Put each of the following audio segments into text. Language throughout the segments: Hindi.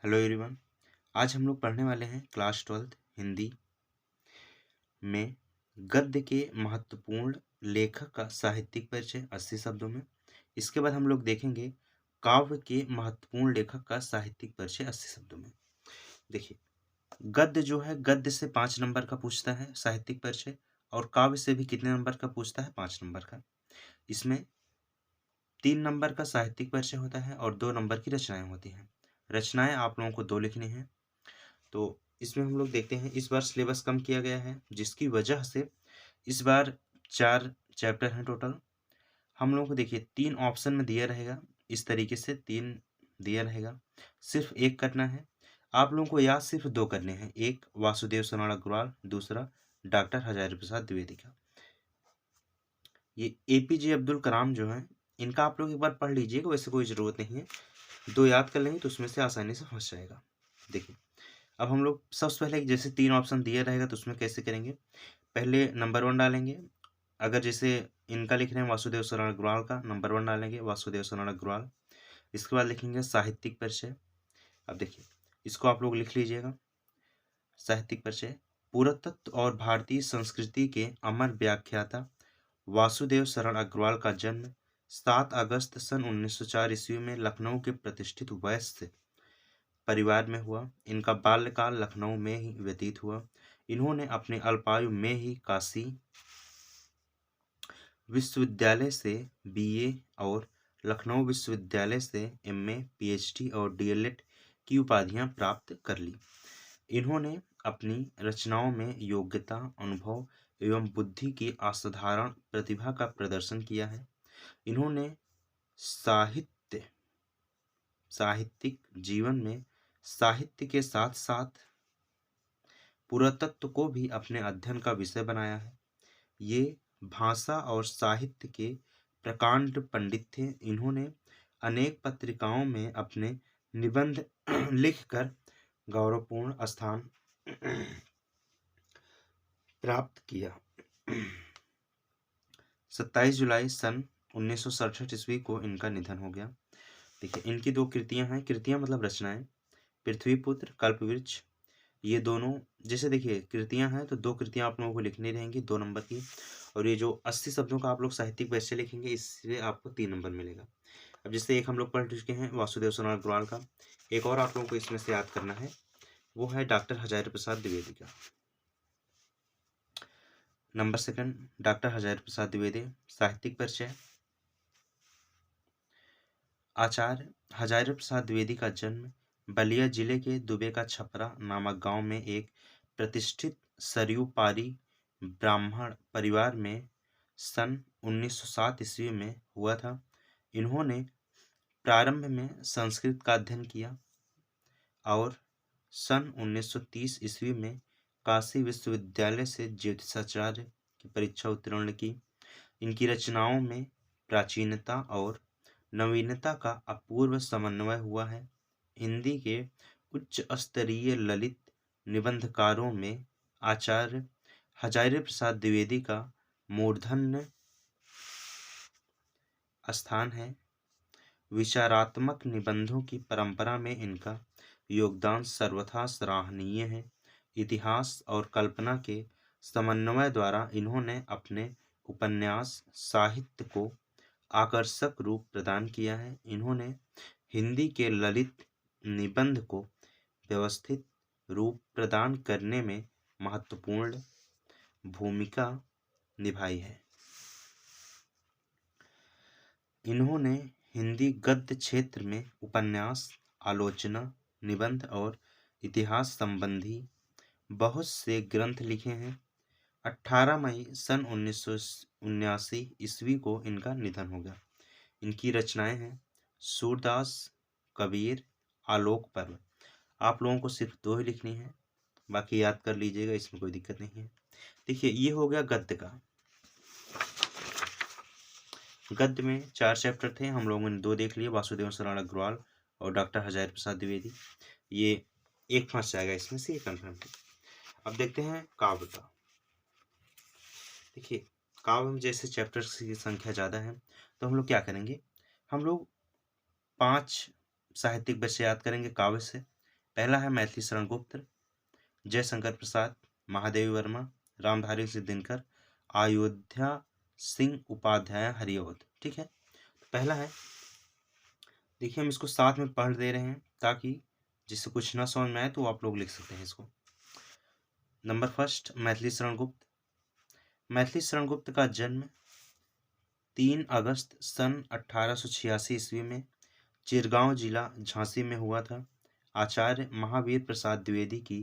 Hello everyone. आज हम लोग पढ़ने वाले हैं क्लास 12 हिंदी में गद्य के महत्वपूर्ण लेखक का साहित्यिक परिचय 80 शब्दों में। इसके बाद हम लोग देखेंगे काव्य के महत्वपूर्ण लेखक का साहित्यिक परिचय 80 शब्दों में। देखिए, गद्य जो है गद्य से 5 नंबर का पूछता है साहित्यिक परिचय, और काव्य से भी कितने नंबर का पूछता है? 5 नंबर का। इसमें 3 नंबर का साहित्यिक परिचय होता है और 2 नंबर की रचनाएं होती हैं। रचनाएं आप लोगों को 2 लिखनी है। तो इसमें हम लोग देखते हैं इस बार सिलेबस कम किया गया है, जिसकी वजह से इस बार 4 चैप्टर हैं टोटल। हम लोगों को देखिए 3 ऑप्शन में दिया रहेगा, इस तरीके से 3 दिया रहेगा, सिर्फ एक करना है। आप लोगों को याद सिर्फ 2 करने हैं, एक वासुदेव सोनाड़ा अग्रवाल, दूसरा डॉक्टर हजारी प्रसाद द्विवेदी का। ये एपीजे अब्दुल कलाम जो है, इनका आप लोग एक बार पढ़ लीजिएगा, वैसे कोई ज़रूरत नहीं है, 2 याद कर लेंगे तो उसमें से आसानी से फंस जाएगा। देखिए, अब हम लोग सबसे पहले जैसे 3 ऑप्शन दिया रहेगा तो उसमें कैसे करेंगे, पहले नंबर 1 डालेंगे। अगर जैसे इनका लिख रहे हैं वासुदेव शरण अग्रवाल का, नंबर 1 डालेंगे वासुदेव शरण अग्रवाल। इसके बाद लिखेंगे साहित्यिक परिचय। अब देखिए, इसको आप लोग लिख लीजिएगा। साहित्यिक परिचय, पुरातत्व और भारतीय संस्कृति के अमर व्याख्याता वासुदेव शरण अग्रवाल का जन्म 7 अगस्त सन 1904 ईस्वी में लखनऊ के प्रतिष्ठित वैश्य परिवार में हुआ। इनका बाल्यकाल लखनऊ में ही व्यतीत हुआ। इन्होंने अपनी अल्पायु में ही काशी विश्वविद्यालय से बीए और लखनऊ विश्वविद्यालय से एमए, पीएचडी और डीएलएड की उपाधियां प्राप्त कर ली। इन्होंने अपनी रचनाओं में योग्यता, अनुभव एवं बुद्धि की असाधारण प्रतिभा का प्रदर्शन किया है। इन्होंने साहित्यिक जीवन में साहित्य के साथ साथ पुरातत्व को भी अपने अध्ययन का विषय बनाया है। ये भाषा और साहित्य के प्रकांड पंडित थे। इन्होंने अनेक पत्रिकाओं में अपने निबंध लिखकर गौरवपूर्ण स्थान प्राप्त किया। 27 जुलाई सन 1967 ईस्वी को इनका निधन हो गया। देखिए, इनकी 2 कृतियां हैं, कृतियां मतलब रचनाएं, पृथ्वीपुत्र, कल्पवृक्ष। ये दोनों जैसे देखिए कृतियां हैं तो 2 कृतियां आप लोगों को लिखनी रहेंगी 2 नंबर की, और ये जो 80 शब्दों का आप लोग साहित्यिक परिचय लिखेंगे इससे आपको 3 नंबर मिलेगा। अब जैसे एक हम लोग पढ़ चुके हैं वासुदेव शरण अग्रवाल का, एक और आप लोगों को इसमें से याद करना है, वो है डॉक्टर हजारी प्रसाद द्विवेदी का। नंबर 2 डॉक्टर हजारी प्रसाद द्विवेदी साहित्यिक परिचय। आचार्य हजारी प्रसाद द्विवेदी का जन्म बलिया जिले के दुबे का छपरा नामक गांव में एक प्रतिष्ठित सरयू पारी ब्राह्मण परिवार में सन 1907 ईस्वी में हुआ था। इन्होंने प्रारंभ में संस्कृत का अध्ययन किया और सन 1930 ईस्वी में काशी विश्वविद्यालय से ज्योतिषाचार्य की परीक्षा उत्तीर्ण की। इनकी रचनाओं में प्राचीनता और नवीनता का अपूर्व समन्वय हुआ है। हिंदी के उच्च स्तरीय ललित निबंधकारों में आचार्य हजारी प्रसाद द्विवेदी का मूर्धन्य स्थान है। विचारात्मक निबंधों की परंपरा में इनका योगदान सर्वथा सराहनीय है। इतिहास और कल्पना के समन्वय द्वारा इन्होंने अपने उपन्यास साहित्य को आकर्षक रूप प्रदान किया है। इन्होंने हिंदी के ललित निबंध को व्यवस्थित रूप प्रदान करने में महत्वपूर्ण भूमिका निभाई है। इन्होंने हिंदी गद्य क्षेत्र में उपन्यास, आलोचना, निबंध और इतिहास संबंधी बहुत से ग्रंथ लिखे हैं। 18 मई सन 1979 ईस्वी को इनका निधन हो गया। इनकी रचनाएं हैं सूरदास, कबीर, आलोक पर्व। आप लोगों को सिर्फ 2 ही लिखनी है, बाकी याद कर लीजिएगा, इसमें कोई दिक्कत नहीं है। देखिए, ये हो गया गद्य का। गद्य में 4 चैप्टर थे, हम लोगों ने 2 देख लिए, वासुदेव शरण अग्रवाल और डॉक्टर हजारी प्रसाद द्विवेदी। ये एक फंस जाएगा इसमें से, ये कन्फर्म है। अब देखते हैं काव्य का। देखिए, काव्य में जैसे चैप्टर्स की संख्या ज़्यादा है तो हम लोग क्या करेंगे, हम लोग 5 साहित्यिक विषय याद करेंगे काव्य से, पहला है मैथिली शरण गुप्त, जयशंकर प्रसाद, महादेवी वर्मा, रामधारी सिंह दिनकर, अयोध्या सिंह उपाध्याय हरिऔध। ठीक है, तो पहला है, देखिए हम इसको साथ में पढ़ दे रहे हैं ताकि जिससे कुछ ना समझ में आए तो आप लोग लिख सकते हैं इसको। Number first, Maithili Sharan Gupt. मैथिली शरण गुप्त का जन्म 3 अगस्त सन 1886 ईस्वी में चिरगांव जिला झांसी में हुआ था। आचार्य महावीर प्रसाद द्विवेदी की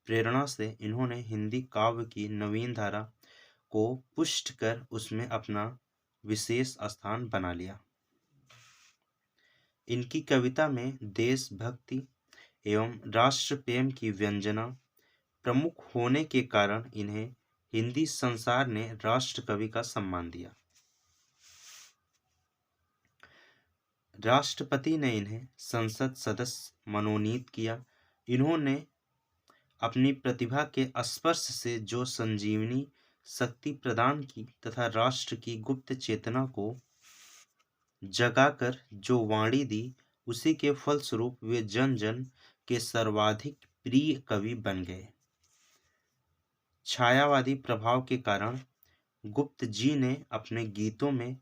प्रेरणा से इन्होंने हिंदी काव्य की नवीन धारा को पुष्ट कर उसमें अपना विशेष स्थान बना लिया। इनकी कविता में देशभक्ति एवं राष्ट्र प्रेम की व्यंजना प्रमुख होने के कारण इन्हें हिंदी संसार ने राष्ट्र कवि का सम्मान दिया। राष्ट्रपति ने इन्हें संसद सदस्य मनोनीत किया। इन्होंने अपनी प्रतिभा के स्पर्श से जो संजीवनी शक्ति प्रदान की तथा राष्ट्र की गुप्त चेतना को जगाकर जो वाणी दी, उसी के फलस्वरूप वे जन जन के सर्वाधिक प्रिय कवि बन गए। छायावादी प्रभाव के कारण गुप्त जी ने अपने गीतों में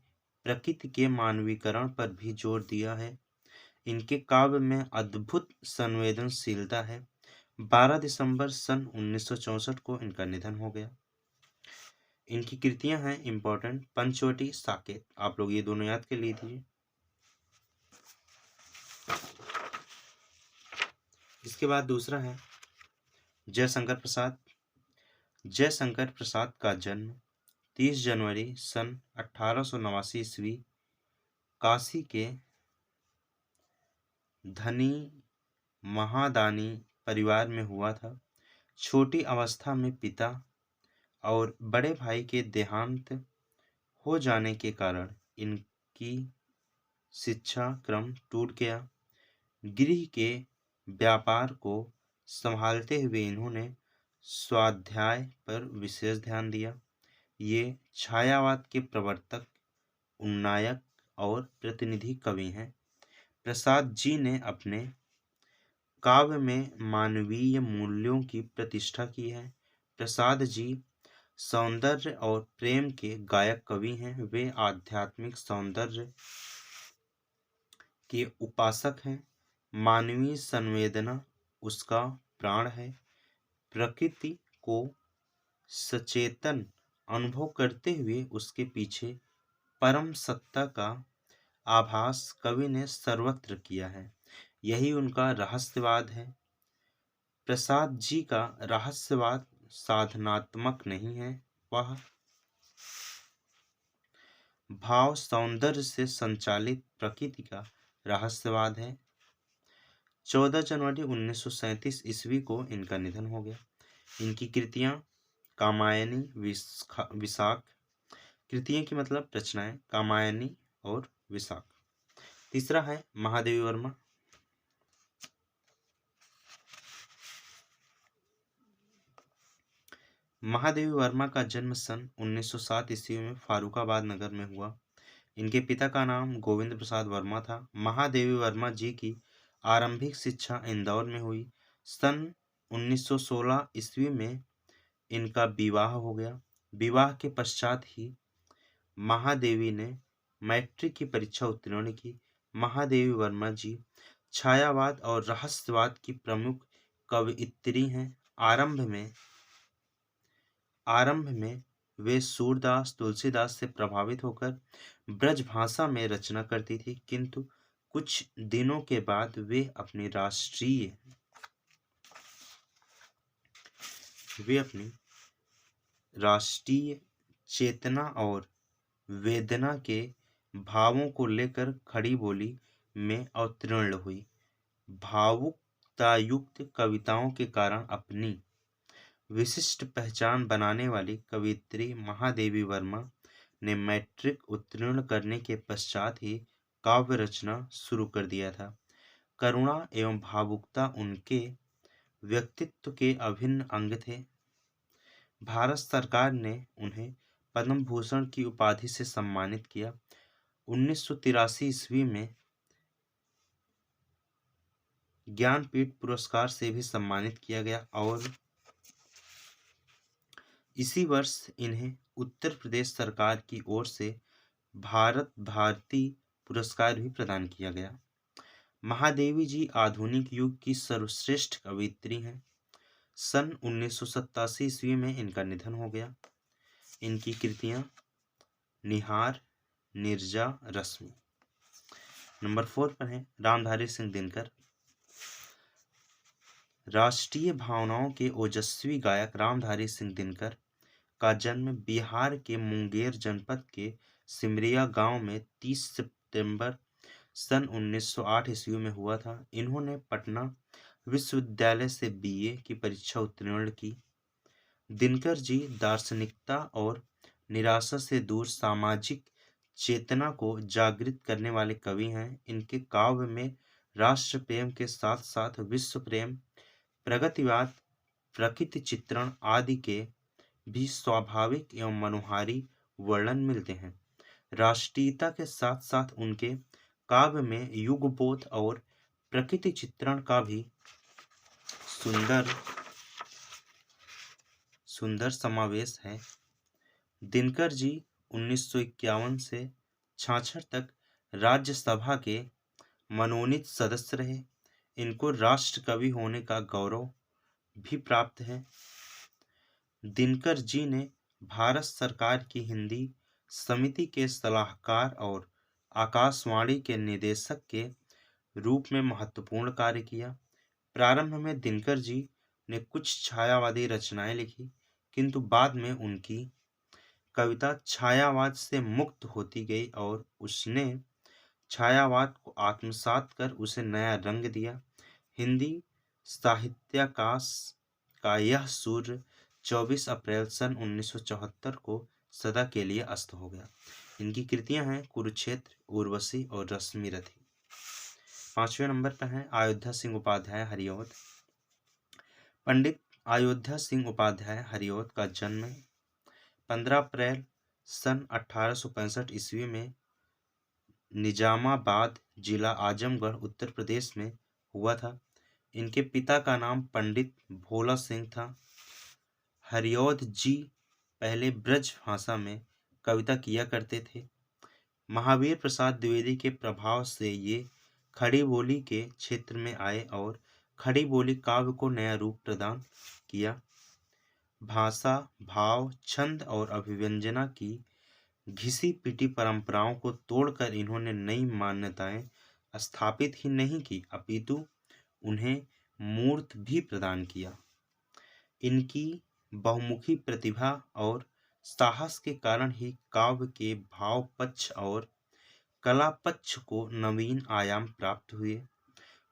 प्रकृति के मानवीकरण पर भी जोर दिया है। इनके काव्य में अद्भुत संवेदनशीलता है। 12 दिसंबर सन 1964 को इनका निधन हो गया। इनकी कृतियां हैं इंपॉर्टेंट, पंचवटी, साकेत। आप लोग ये दोनों याद कर लीजिए। इसके बाद दूसरा है जयशंकर प्रसाद। जयशंकर प्रसाद का जन्म 30 जनवरी सन 1889 ईस्वी काशी के धनी महादानी परिवार में हुआ था। छोटी अवस्था में पिता और बड़े भाई के देहांत हो जाने के कारण इनकी शिक्षा क्रम टूट गया। गृह के व्यापार को संभालते हुए इन्होंने स्वाध्याय पर विशेष ध्यान दिया। ये छायावाद के प्रवर्तक, उन्नायक और प्रतिनिधि कवि हैं। प्रसाद जी ने अपने काव्य में मानवीय मूल्यों की प्रतिष्ठा की है। प्रसाद जी सौंदर्य और प्रेम के गायक कवि हैं। वे आध्यात्मिक सौंदर्य के उपासक हैं। मानवीय संवेदना उसका प्राण है। प्रकृति को सचेतन अनुभव करते हुए उसके पीछे परम सत्ता का आभास कवि ने सर्वत्र किया है। यही उनका रहस्यवाद है। प्रसाद जी का रहस्यवाद साधनात्मक नहीं है, वह भाव सौंदर्य से संचालित प्रकृति का रहस्यवाद है। 14 जनवरी 1937 ईस्वी को इनका निधन हो गया। इनकी कृतियां कामायनी, विशाख। कृतियां की मतलब रचनाएं, कामायनी और विशाख। तीसरा है महादेवी वर्मा। महादेवी वर्मा का जन्म सन 1907 ईस्वी में फारुखाबाद नगर में हुआ। इनके पिता का नाम गोविंद प्रसाद वर्मा था। महादेवी वर्मा जी की आरंभिक शिक्षा इंदौर में हुई। सन 1916 ईस्वी में इनका विवाह हो गया। विवाह के पश्चात ही महादेवी ने मैट्रिक की परीक्षा उत्तीर्ण की। महादेवी वर्मा जी छायावाद और रहस्यवाद की प्रमुख कवयित्री हैं। आरंभ में वे सूरदास, तुलसीदास से प्रभावित होकर ब्रजभाषा में रचना करती थी, किंतु कुछ दिनों के बाद वे अपनी राष्ट्रीय चेतना और वेदना के भावों को लेकर खड़ी बोली में अवतीर्ण हुई। भावुकतायुक्त कविताओं के कारण अपनी विशिष्ट पहचान बनाने वाली कवयित्री महादेवी वर्मा ने मैट्रिक उत्तीर्ण करने के पश्चात ही काव्य रचना शुरू कर दिया था। करुणा एवं भावुकता उनके व्यक्तित्व के अभिन्न अंग थे। भारत सरकार ने उन्हें पद्म भूषण की उपाधि से सम्मानित किया। 1983 ईस्वी में ज्ञानपीठ पुरस्कार से भी सम्मानित किया गया और इसी वर्ष इन्हें उत्तर प्रदेश सरकार की ओर से भारत भारती पुरस्कार भी प्रदान किया गया। महादेवी जी आधुनिक युग की सर्वश्रेष्ठ कवयित्री हैं। सन 1987 ईस्वी में इनका निधन हो गया। इनकी कृतियां निहार, निर्जा, रश्मि। नंबर 4 पर है रामधारी सिंह दिनकर। राष्ट्रीय भावनाओं के ओजस्वी गायक रामधारी सिंह दिनकर का जन्म बिहार के मुंगेर जनपद के सिमरिया गांव में 30 सितंबर सन 1908 ईस्वी में हुआ था। इन्होंने पटना विश्वविद्यालय से बीए की परीक्षा उत्तीर्ण की। दिनकर जी दार्शनिकता और निराशा से दूर सामाजिक चेतना को जागृत करने वाले कवि हैं। इनके काव्य में राष्ट्र प्रेम के साथ साथ विश्व प्रेम, प्रगतिवाद, प्रकृति चित्रण आदि के भी स्वाभाविक एवं मनोहारी वर्णन मिलते हैं। राष्ट्रीयता के साथ साथ उनके काव्य में युगबोध और प्रकृति चित्रण का भी सुंदर समावेश है। दिनकर जी 1951 से 66 तक राज्यसभा के मनोनीत सदस्य रहे। इनको राष्ट्र कवि होने का गौरव भी प्राप्त है। दिनकर जी ने भारत सरकार की हिंदी समिति के सलाहकार और आकाशवाणी के निदेशक के रूप में महत्वपूर्ण कार्य किया। प्रारंभ में दिनकर जी ने कुछ छायावादी रचनाएं लिखी, किंतु बाद में उनकी कविता छायावाद से मुक्त होती गई और उसने छायावाद को आत्मसात कर उसे नया रंग दिया। हिंदी साहित्याकाश का यह सूर्य 24 अप्रैल सन 1974 को सदा के लिए अस्त हो गया। इनकी कृतियां हैं कुरुक्षेत्र, उर्वशी और रश्मि रथी। 5वें नंबर पर है अयोध्या सिंह उपाध्याय हरिऔध। पंडित अयोध्या सिंह उपाध्याय हरिऔध का जन्म 15 अप्रैल सन 1865 ईस्वी में निजामाबाद जिला आजमगढ़ उत्तर प्रदेश में हुआ था। इनके पिता का नाम पंडित भोला सिंह था। हरिऔध जी पहले ब्रज भाषा में कविता किया करते थे। महावीर प्रसाद द्विवेदी के प्रभाव से ये खड़ी बोली के क्षेत्र में आए और खड़ी बोली काव्य को नया रूप प्रदान किया। भाषा, भाव, छंद और अभिव्यंजना की घिसी पिटी परंपराओं को तोड़कर इन्होंने नई मान्यताएं स्थापित ही नहीं की, अपितु उन्हें मूर्त भी प्रदान किया। इनकी बहुमुखी प्रतिभा और साहस के कारण ही काव्य के भाव पक्ष और कला पक्ष को नवीन आयाम प्राप्त हुए।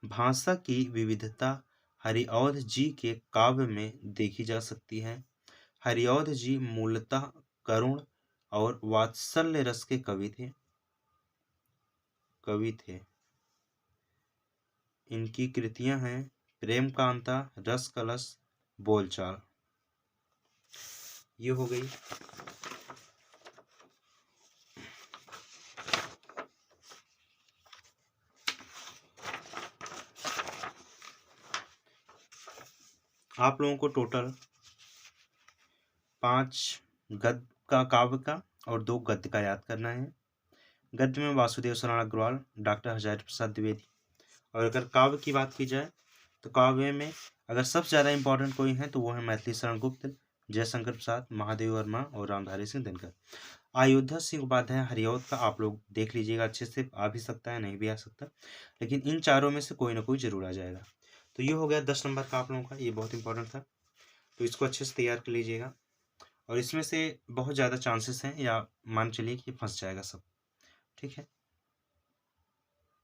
भाषा की विविधता हरिऔध जी के काव्य में देखी जा सकती है। हरिऔध जी मूलतः करुण और वात्सल्य रस के कवि थे। इनकी कृतियां हैं प्रेम कांता, रस कलश, बोलचाल। ये हो गई आप लोगों को टोटल 5 गद्य का काव्य का और 2 गद्य का याद करना है। गद्य में वासुदेव शरण अग्रवाल, डॉक्टर हजारी प्रसाद द्विवेदी। और अगर काव्य की बात की जाए तो काव्य में अगर सबसे ज़्यादा इंपॉर्टेंट कोई है तो वो है मैथिली शरण गुप्त, जयशंकर प्रसाद, महादेवी वर्मा और रामधारी सिंह दिनकर। अयोध्या सिंह उपाध्याय हरिऔध का आप लोग देख लीजिएगा अच्छे से, आ भी सकता है नहीं भी आ सकता, लेकिन इन चारों में से कोई ना कोई जरूर आ जाएगा। तो ये हो गया 10 नंबर का आप लोगों का, ये बहुत इंपॉर्टेंट था, तो इसको अच्छे से तैयार कर लीजिएगा। और इसमें से बहुत ज़्यादा चांसेस हैं या मान चलिए कि फंस जाएगा सब, ठीक है।